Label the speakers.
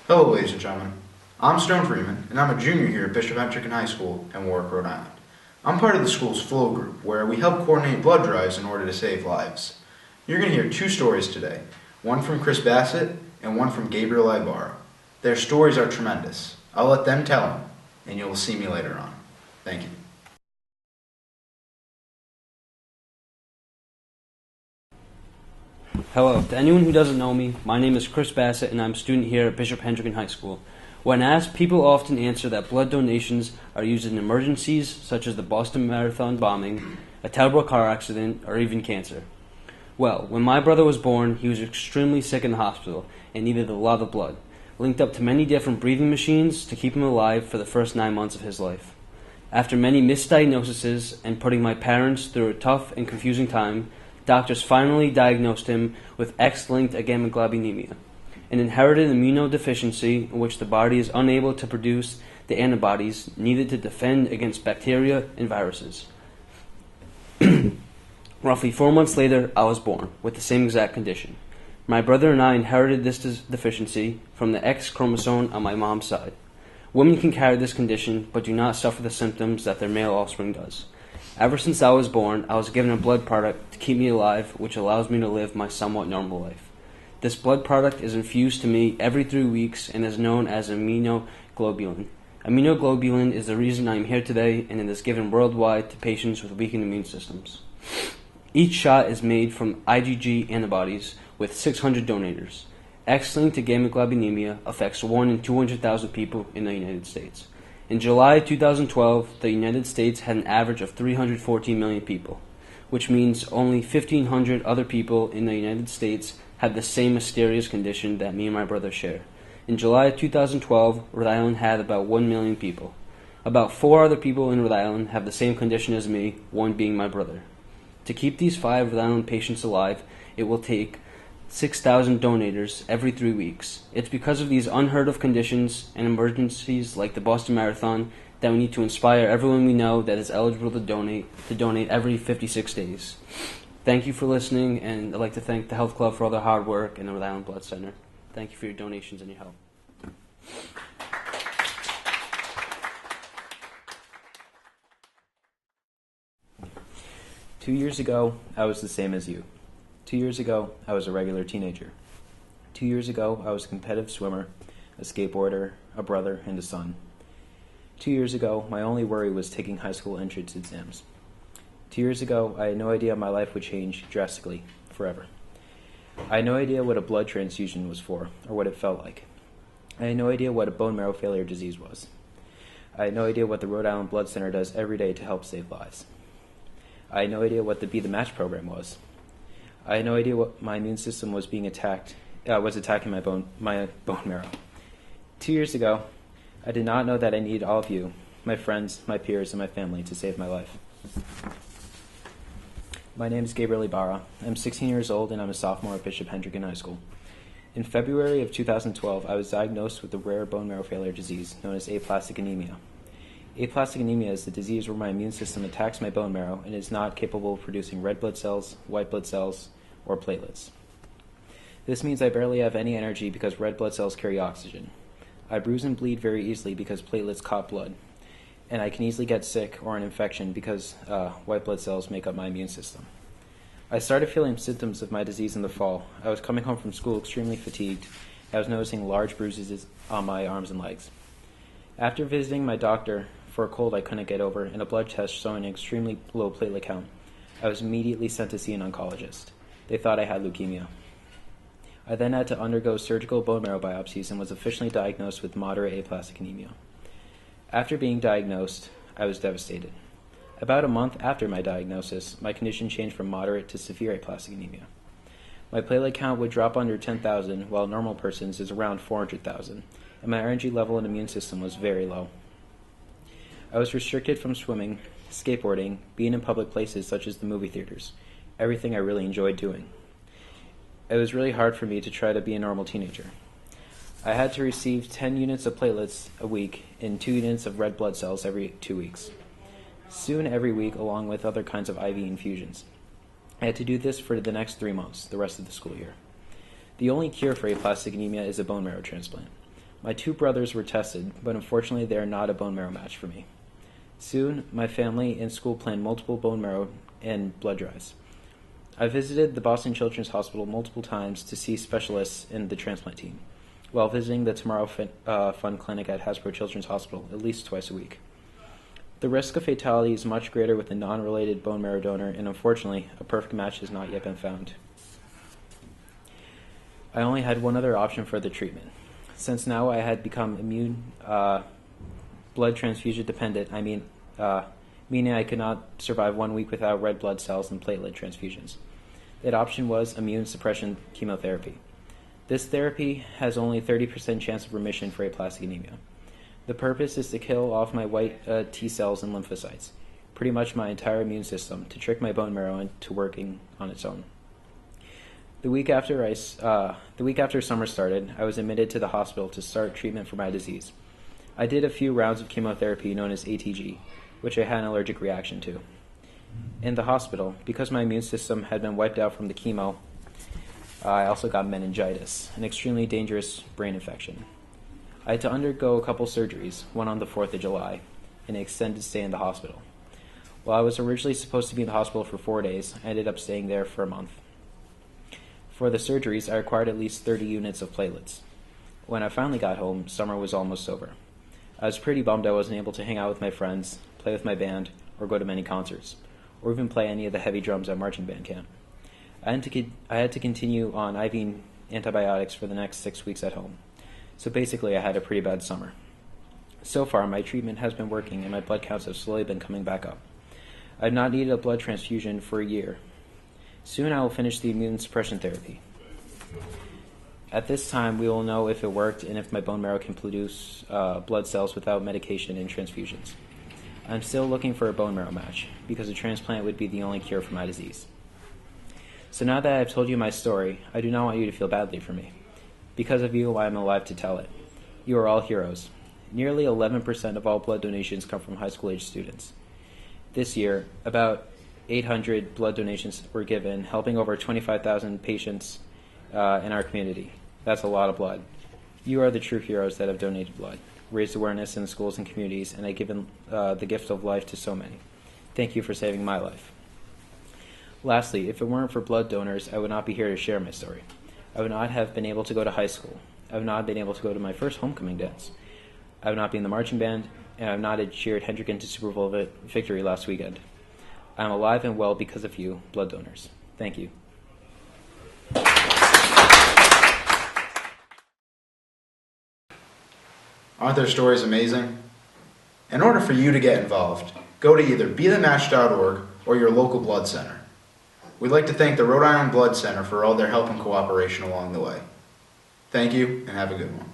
Speaker 1: Hello, ladies and gentlemen. I'm Stone Freeman, and I'm a junior here at Bishop Hendricken High School in Warwick, Rhode Island. I'm part of the school's flow group, where we help coordinate blood drives in order to save lives. You're going to hear two stories today, one from Chris Bassett and one from Gabriel Ibarra. Their stories are tremendous. I'll let them tell them, and you'll see me later on. Thank you.
Speaker 2: Hello, to anyone who doesn't know me, my name is Chris Bassett and I'm a student here at Bishop Hendricken High School. When asked, people often answer that blood donations are used in emergencies such as the Boston Marathon bombing, a terrible car accident, or even cancer. Well, when my brother was born, he was extremely sick in the hospital and needed a lot of blood, linked up to many different breathing machines to keep him alive for the first 9 months of his life. After many misdiagnoses and putting my parents through a tough and confusing time, doctors finally diagnosed him with X-linked agammaglobulinemia, an inherited immunodeficiency in which the body is unable to produce the antibodies needed to defend against bacteria and viruses. Roughly 4 months later, I was born with the same exact condition. My brother and I inherited this deficiency from the X chromosome on my mom's side. Women can carry this condition but do not suffer the symptoms that their male offspring does. Ever since I was born, I was given a blood product to keep me alive, which allows me to live my somewhat normal life. This blood product is infused to me every 3 weeks and is known as immunoglobulin. Immunoglobulin is the reason I am here today, and it is given worldwide to patients with weakened immune systems. Each shot is made from IgG antibodies with 600 donators. X-linked agammaglobulinemia affects 1 in 200,000 people in the United States. In July 2012, the United States had an average of 314 million people, which means only 1,500 other people in the United States had the same mysterious condition that me and my brother share. In July 2012, Rhode Island had about 1 million people. About 4 other people in Rhode Island have the same condition as me, one being my brother. To keep these 5 Rhode Island patients alive, it will take 6,000 donators every 3 weeks. It's because of these unheard of conditions and emergencies like the Boston Marathon that we need to inspire everyone we know that is eligible to donate every 56 days. Thank you for listening, and I'd like to thank the Health Club for all their hard work and the Rhode Island Blood Center. Thank you for your donations and your help.
Speaker 3: Two years ago, I was the same as you. 2 years ago, I was a regular teenager. 2 years ago, I was a competitive swimmer, a skateboarder, a brother, and a son. 2 years ago, my only worry was taking high school entrance exams. 2 years ago, I had no idea my life would change drastically, forever. I had no idea what a blood transfusion was for, or what it felt like. I had no idea what a bone marrow failure disease was. I had no idea what the Rhode Island Blood Center does every day to help save lives. I had no idea what the Be the Match program was. I had no idea what my immune system was attacking my bone marrow. 2 years ago, I did not know that I needed all of you, my friends, my peers, and my family to save my life. My name is Gabriel Ibarra. I'm 16 years old and I'm a sophomore at Bishop Hendricken High School. In February of 2012, I was diagnosed with a rare bone marrow failure disease known as aplastic anemia. Aplastic anemia is the disease where my immune system attacks my bone marrow and is not capable of producing red blood cells, white blood cells, or platelets. This means I barely have any energy because red blood cells carry oxygen. I bruise and bleed very easily because platelets clot blood, and I can easily get sick or an infection because white blood cells make up my immune system. I started feeling symptoms of my disease in the fall. I was coming home from school extremely fatigued. I was noticing large bruises on my arms and legs. After visiting my doctor for a cold I couldn't get over and a blood test showing an extremely low platelet count, I was immediately sent to see an oncologist. They thought I had leukemia. I then had to undergo surgical bone marrow biopsies and was officially diagnosed with moderate aplastic anemia. After being diagnosed, I was devastated. About a month after my diagnosis, my condition changed from moderate to severe aplastic anemia. My platelet count would drop under 10,000, while a normal person's is around 400,000, and my energy level and immune system was very low. I was restricted from swimming, skateboarding, being in public places such as the movie theaters, everything I really enjoyed doing. It was really hard for me to try to be a normal teenager. I had to receive 10 units of platelets a week and 2 units of red blood cells every 2 weeks. Soon every week, along with other kinds of IV infusions. I had to do this for the next 3 months, the rest of the school year. The only cure for aplastic anemia is a bone marrow transplant. My 2 brothers were tested, but unfortunately they are not a bone marrow match for me. Soon, my family and school plan multiple bone marrow and blood drives. I visited the Boston Children's Hospital multiple times to see specialists in the transplant team, while visiting the Tomorrow Fund Clinic at Hasbro Children's Hospital at least twice a week. The risk of fatality is much greater with a non-related bone marrow donor, and unfortunately, a perfect match has not yet been found. I only had one other option for the treatment. Since now I had become immune blood transfusion dependent, meaning I could not survive 1 week without red blood cells and platelet transfusions. That option was immune suppression chemotherapy. This therapy has only 30% chance of remission for aplastic anemia. The purpose is to kill off my white T cells and lymphocytes, pretty much my entire immune system, to trick my bone marrow into working on its own. The week after summer started, I was admitted to the hospital to start treatment for my disease. I did a few rounds of chemotherapy known as ATG, which I had an allergic reaction to. In the hospital, because my immune system had been wiped out from the chemo, I also got meningitis, an extremely dangerous brain infection. I had to undergo a couple surgeries, one on the 4th of July, and an extended stay in the hospital. While I was originally supposed to be in the hospital for 4 days, I ended up staying there for a month. For the surgeries, I required at least 30 units of platelets. When I finally got home, summer was almost over. I was pretty bummed I wasn't able to hang out with my friends, play with my band, or go to many concerts, or even play any of the heavy drums at marching band camp. I had to continue on IV antibiotics for the next 6 weeks at home. So basically, I had a pretty bad summer. So far, my treatment has been working and my blood counts have slowly been coming back up. I've not needed a blood transfusion for a year. Soon I will finish the immune suppression therapy. At this time, we will know if it worked and if my bone marrow can produce blood cells without medication and transfusions. I'm still looking for a bone marrow match, because a transplant would be the only cure for my disease. So now that I've told you my story, I do not want you to feel badly for me. Because of you, I am alive to tell it. You are all heroes. Nearly 11% of all blood donations come from high school-age students. This year, about 800 blood donations were given, helping over 25,000 patients in our community. That's a lot of blood. You are the true heroes that have donated blood, raised awareness in schools and communities, and have given the gift of life to so many. Thank you for saving my life. Lastly, if it weren't for blood donors, I would not be here to share my story. I would not have been able to go to high school. I would not have been able to go to my first homecoming dance. I would not be in the marching band, and I would not have cheered Hendrick into Super Bowl victory last weekend. I am alive and well because of you, blood donors. Thank you.
Speaker 1: Aren't their stories amazing? In order for you to get involved, go to either bethematch.org or your local blood center. We'd like to thank the Rhode Island Blood Center for all their help and cooperation along the way. Thank you, and have a good one.